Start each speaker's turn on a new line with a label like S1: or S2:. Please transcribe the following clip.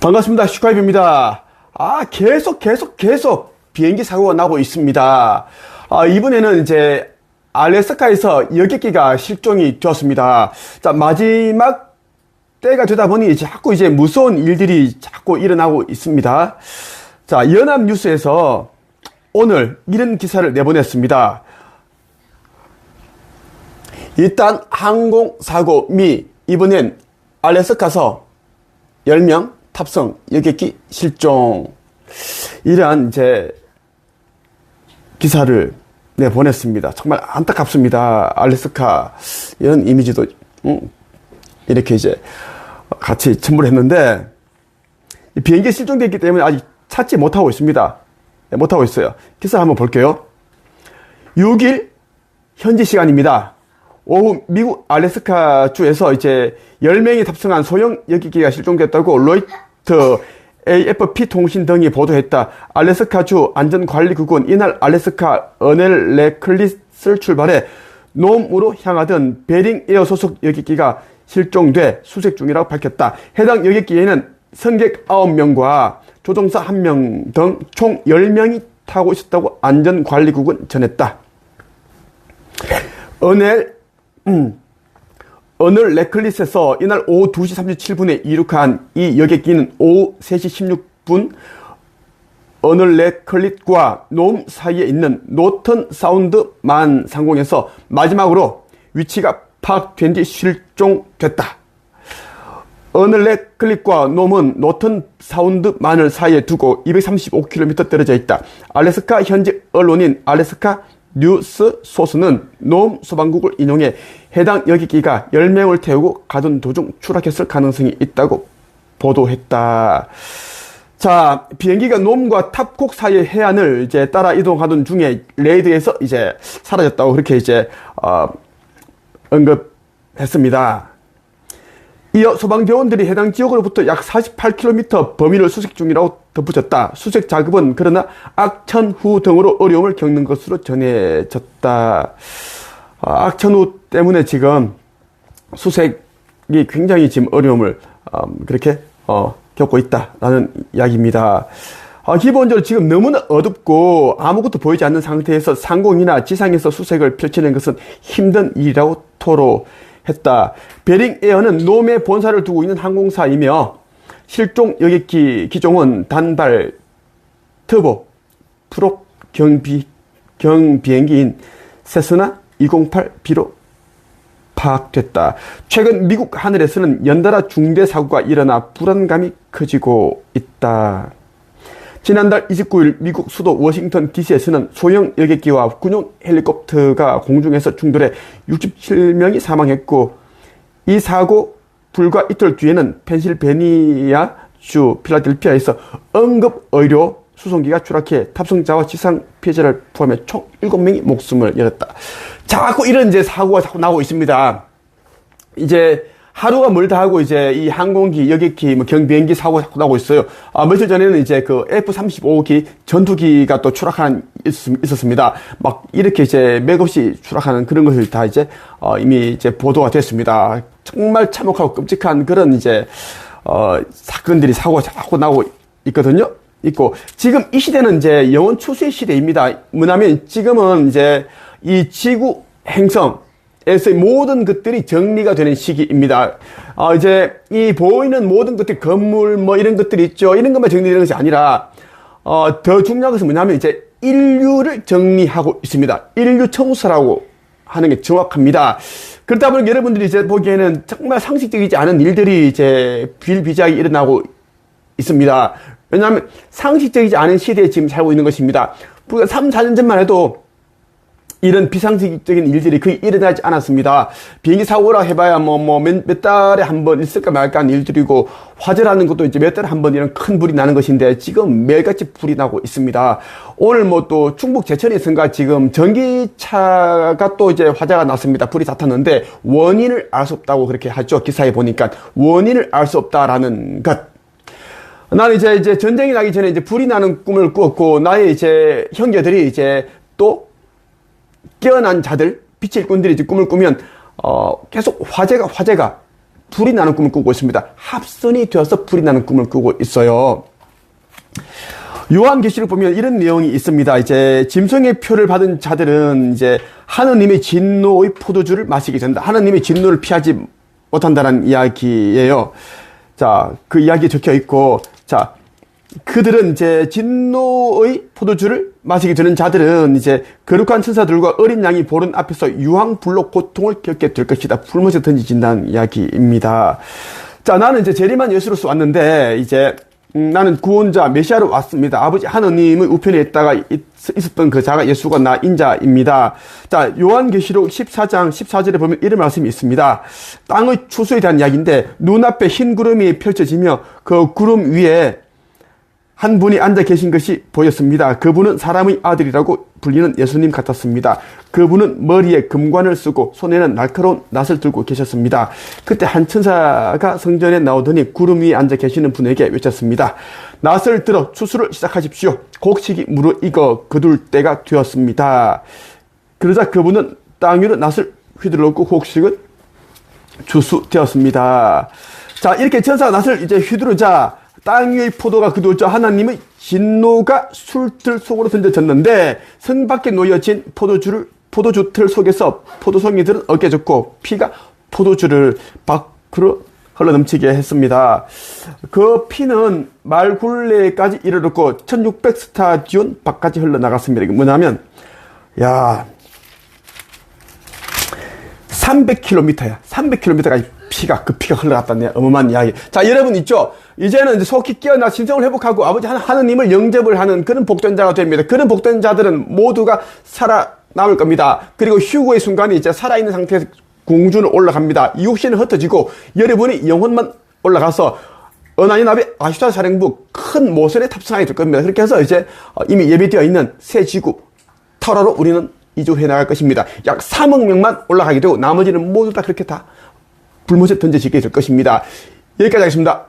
S1: 반갑습니다. 슈카이브입니다. 계속 비행기 사고가 나고 있습니다. 이번에는 이제 알래스카에서 여객기가 실종이 되었습니다. 자, 마지막 때가 되다 보니 자꾸 이제 무서운 일들이 자꾸 일어나고 있습니다. 자, 연합뉴스에서 오늘 이런 기사를 내보냈습니다. 일단 항공사고 미 이번엔 알래스카서 10명 탑승 여객기 실종, 이러한 이제 기사를 내보냈습니다. 정말 안타깝습니다. 알래스카 이런 이미지도 이렇게 이제 같이 첨부를 했는데, 비행기 실종됐기 때문에 아직 찾지 못하고 있습니다. 못하고 있어요. 기사 한번 볼게요. 6일 현지 시간입니다. 오후 미국 알래스카 주에서 이제 10명이 탑승한 소형 여객기가 실종됐다고 로이터, AFP 통신 등이 보도했다. 알래스카 주 안전관리국은 이날 알래스카 어넬 레클릿을 출발해 놈으로 향하던 베링 에어 소속 여객기가 실종돼 수색 중이라고 밝혔다. 해당 여객기에는 승객 9명과 조종사 1명 등 총 10명이 타고 있었다고 안전관리국은 전했다. 어넬 레클릿에서 이날 오후 2시 37분에 이륙한 이 여객기는 오후 3시 16분 어넬 레클릿과 놈 사이에 있는 노턴 사운드 만 상공에서 마지막으로 위치가 파악된 뒤 실종됐다. 어넬 레클릿과 놈은 노턴 사운드 만을 사이에 두고 235km 떨어져 있다. 알래스카 현지 언론인 알래스카 뉴스 소스는 놈 소방국을 인용해 해당 여객기가 10명을 태우고 가던 도중 추락했을 가능성이 있다고 보도했다. 자, 비행기가 놈과 탑콕 사이의 해안을 이제 따라 이동하던 중에 레이드에서 이제 사라졌다고 그렇게 이제 언급했습니다. 이어 소방대원들이 해당 지역으로부터 약 48km 범위를 수색 중이라고 덧붙였다. 수색 작업은 그러나 악천후 등으로 어려움을 겪는 것으로 전해졌다. 악천후 때문에 지금 수색이 굉장히 지금 어려움을 그렇게 겪고 있다라는 이야기입니다. 기본적으로 지금 너무나 어둡고 아무것도 보이지 않는 상태에서 상공이나 지상에서 수색을 펼치는 것은 힘든 일이라고 토로했다. 베링 에어는 놈의 본사를 두고 있는 항공사이며 실종 여객기 기종은 단발 터보 프롭 경비행기인 세스나 208B로 파악됐다. 최근 미국 하늘에서는 연달아 중대 사고가 일어나 불안감이 커지고 있다. 지난달 29일 미국 수도 워싱턴 DC에서는 소형 여객기와 군용 헬리콥터가 공중에서 충돌해 67명이 사망했고, 이 사고 불과 이틀 뒤에는 펜실베니아 주 필라델피아에서 응급의료 수송기가 추락해 탑승자와 지상 피해자를 포함해 총 7명이 목숨을 잃었다. 자꾸 이런 이제 사고가 자꾸 나오고 있습니다. 이제 하루가 멀다 하고 이제 이 항공기, 여객기, 경비행기 사고가 자꾸 나오고 있어요. 며칠 전에는 이제 그 F-35기 전투기가 또 추락하는 있었습니다. 막 이렇게 이제 맥없이 추락하는 그런 것을 다 이제 이미 이제 보도가 됐습니다. 정말 참혹하고 끔찍한 그런 이제 사건들이 사고가 자꾸 나오고 있거든요. 있고, 지금 이 시대는 이제 영원 추수의 시대입니다. 뭐냐면 지금은 이제 이 지구 행성에서의 모든 것들이 정리가 되는 시기입니다. 이제 이 보이는 모든 것들, 건물 뭐 이런 것들이 있죠. 이런 것만 정리되는 것이 아니라 더 중요한 것은 뭐냐면 이제 인류를 정리하고 있습니다. 인류 청소라고 하는 게 정확합니다. 그러다 보니 여러분들이 이제 보기에는 정말 상식적이지 않은 일들이 이제 비일비재하게 일어나고 있습니다. 왜냐하면 상식적이지 않은 시대에 지금 살고 있는 것입니다. 불과 3, 4년 전만 해도 이런 비상식적인 일들이 거의 일어나지 않았습니다. 비행기 사고라 해봐야 몇 달에 한 번 있을까 말까 하는 일들이고, 화재라는 것도 이제 몇 달에 한 번 이런 큰 불이 나는 것인데 지금 매일같이 불이 나고 있습니다. 오늘 또 충북 제천에선가 지금 전기차가 또 이제 화재가 났습니다. 불이 다 탔는데 원인을 알 수 없다고 그렇게 하죠. 기사에 보니까 원인을 알 수 없다라는 것. 나는 이제 전쟁이 나기 전에 이제 불이 나는 꿈을 꾸었고, 나의 이제 형제들이 이제 또 깨어난 자들, 빛의 일꾼들이 이제 꿈을 꾸면, 계속 화재가 불이 나는 꿈을 꾸고 있습니다. 합선이 되어서 불이 나는 꿈을 꾸고 있어요. 요한계시록 보면 이런 내용이 있습니다. 이제 짐승의 표를 받은 자들은 이제 하느님의 진노의 포도주를 마시게 된다. 하느님의 진노를 피하지 못한다는 이야기예요. 자, 그 이야기에 적혀 있고, 자, 그들은 이제 진노의 포도주를 마시게 되는 자들은 이제 거룩한 천사들과 어린 양이 보는 앞에서 유황불로 고통을 겪게 될 것이다. 불못에 던지진다는 이야기입니다. 자, 나는 이제 재림한 예수로서 왔는데, 이제 나는 구원자 메시아로 왔습니다. 아버지 하느님의 우편에 있다가 있었던 그 자가 예수가 나 인자입니다. 자, 요한계시록 14장 14절에 보면 이런 말씀이 있습니다. 땅의 추수에 대한 이야기인데 눈앞에 흰 구름이 펼쳐지며 그 구름 위에 한 분이 앉아 계신 것이 보였습니다. 그분은 사람의 아들이라고 불리는 예수님 같았습니다. 그분은 머리에 금관을 쓰고 손에는 날카로운 낫을 들고 계셨습니다. 그때 한 천사가 성전에 나오더니 구름 위에 앉아 계시는 분에게 외쳤습니다. 낫을 들어 추수를 시작하십시오. 곡식이 무르익어 거둘 때가 되었습니다. 그러자 그분은 땅 위로 낫을 휘둘렀고 곡식은 추수되었습니다. 자, 이렇게 천사가 낫을 이제 휘두르자 땅 위의 포도가 거두어져 하나님의 진노가 술틀 속으로 던져졌는데 성 밖에 놓여진 포도주 틀 속에서 포도송이들은 어깨졌고 피가 포도주를 밖으로 흘러넘치게 했습니다. 그 피는 말 굴레까지 이르렀고 1600스타디온 밖까지 흘러나갔습니다. 이게 뭐냐면 300km야. 300km까지 그 피가 흘러갔다네. 어마어마한 이야기. 자, 여러분 있죠? 이제는 이제 속히 깨어나 신성을 회복하고 아버지 하느님을 영접을 하는 그런 복된 자가 됩니다. 그런 복된 자들은 모두가 살아남을 겁니다. 그리고 휴거의 순간이 이제 살아있는 상태에서 공주는 올라갑니다. 이 육신은 흩어지고 여러분이 영혼만 올라가서 은하연합의 아슈타 사령부 큰 모선에 탑승하게 될 겁니다. 그렇게 해서 이제 이미 예비되어 있는 새 지구 터라로 우리는 이주해 나갈 것입니다. 약 3억 명만 올라가게 되고 나머지는 모두 다 그렇게 다 불못에 던져지게 될 것입니다. 여기까지 하겠습니다.